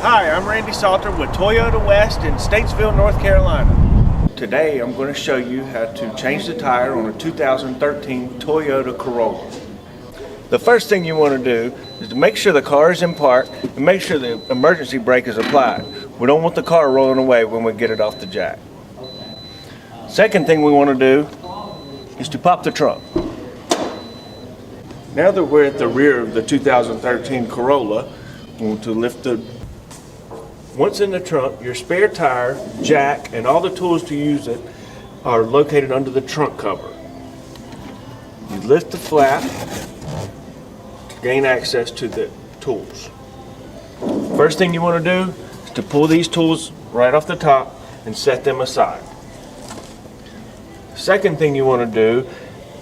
Hi, I'm Randy Salter with Toyota West in Statesville, North Carolina. Today I'm going to show you how to change the tire on a 2013 Toyota Corolla. The first thing you want to do is to make sure the car is in park and make sure the emergency brake is applied. We don't want the car rolling away when we get it off the jack. Second thing we want to do is to pop the trunk. Now that we're at the rear of the 2013 Corolla, we want to lift the... Once in the trunk, your spare tire, jack, and all the tools to use it are located under the trunk cover. You lift the flap to gain access to the tools. First thing you want to do is to pull these tools right off the top and set them aside. Second thing you want to do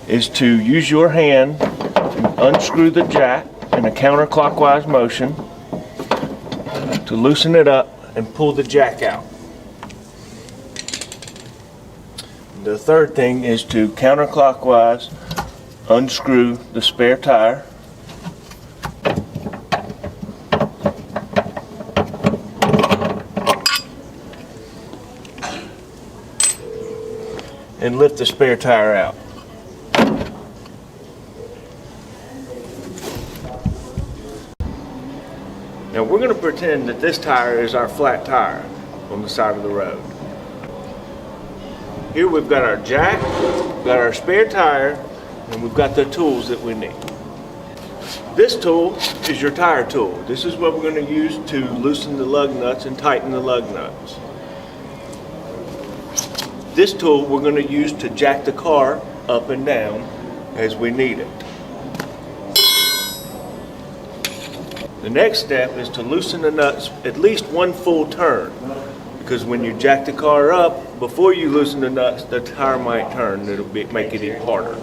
is to use your hand to unscrew the jack in a counterclockwise motion to loosen it up and pull the jack out. The third thing is to counterclockwise unscrew the spare tire and lift the spare tire out. Now we're going to pretend that this tire is our flat tire on the side of the road. Here we've got our jack, we've got our spare tire, and we've got the tools that we need. This tool is your tire tool. This is what we're going to use to loosen the lug nuts and tighten the lug nuts. This tool we're going to use to jack the car up and down as we need it. The next step is to loosen the nuts at least one full turn, because when you jack the car up, before you loosen the nuts, the tire might turn and it'll make it even harder.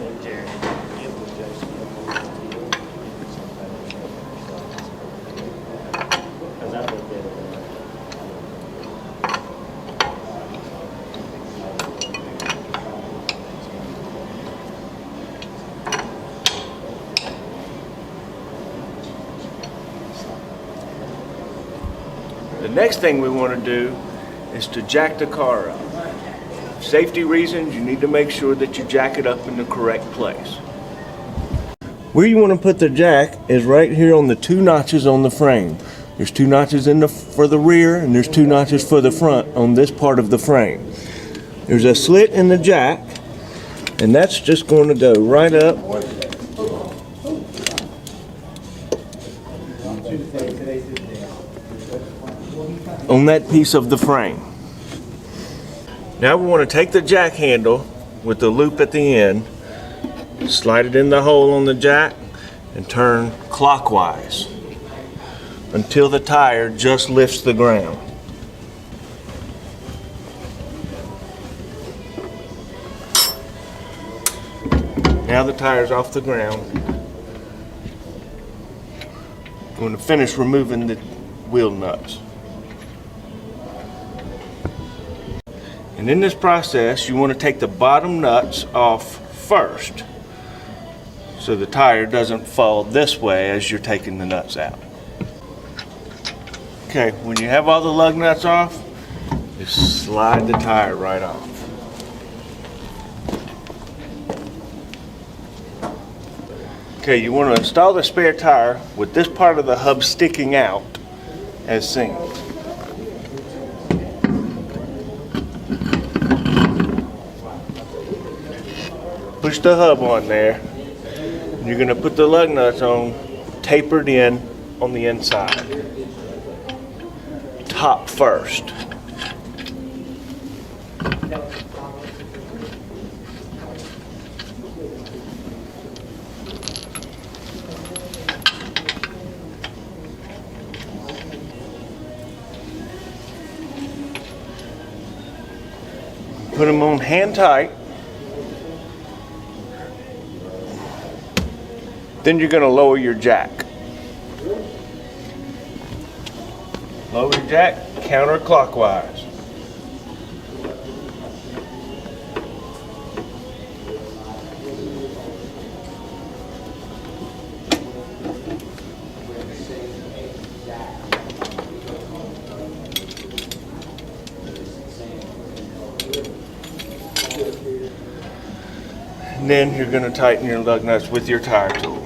The next thing we want to do is to jack the car up. For safety reasons, you need to make sure that you jack it up in the correct place. Where you want to put the jack is right here on the two notches on the frame. There's two notches for the rear and there's two notches for the front on this part of the frame. There's a slit in the jack, and that's just going to go right up on that piece of the frame. Now we want to take the jack handle with the loop at the end, slide it in the hole on the jack, and turn clockwise until the tire just lifts the ground. Now the tire's off the ground. I'm going to finish removing the wheel nuts. And in this process, you want to take the bottom nuts off first, so the tire doesn't fall this way as you're taking the nuts out. Okay, when you have all the lug nuts off, just slide the tire right off. Okay, you want to install the spare tire with this part of the hub sticking out as seen. Push the hub on there, and you're going to put the lug nuts on tapered in on the inside. Top first. Put them on hand tight. Then you're going to lower your jack. Lower your jack counterclockwise. And then you're going to tighten your lug nuts with your tire tool.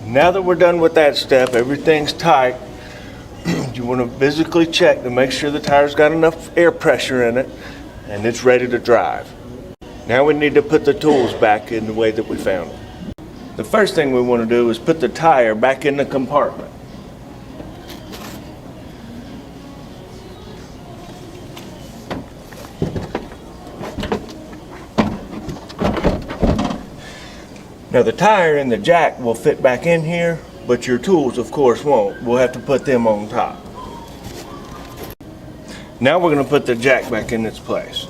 Now that we're done with that step, everything's tight. You want to physically check to make sure the tire's got enough air pressure in it and it's ready to drive. Now we need to put the tools back in the way that we found them. The first thing we want to do is put the tire back in the compartment. Now the tire and the jack will fit back in here, but your tools of course won't. We'll have to put them on top. Now we're going to put the jack back in its place.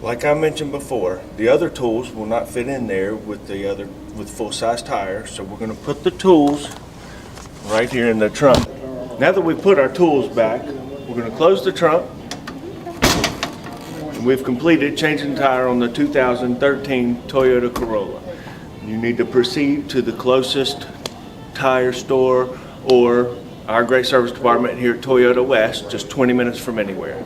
Like I mentioned before, the other tools will not fit in there with full-size tires, so we're going to put the tools right here in the trunk. Now that we've put our tools back, we're going to close the trunk. We've completed changing the tire on the 2013 Toyota Corolla. You need to proceed to the closest tire store or our great service department here at Toyota West, just 20 minutes from anywhere.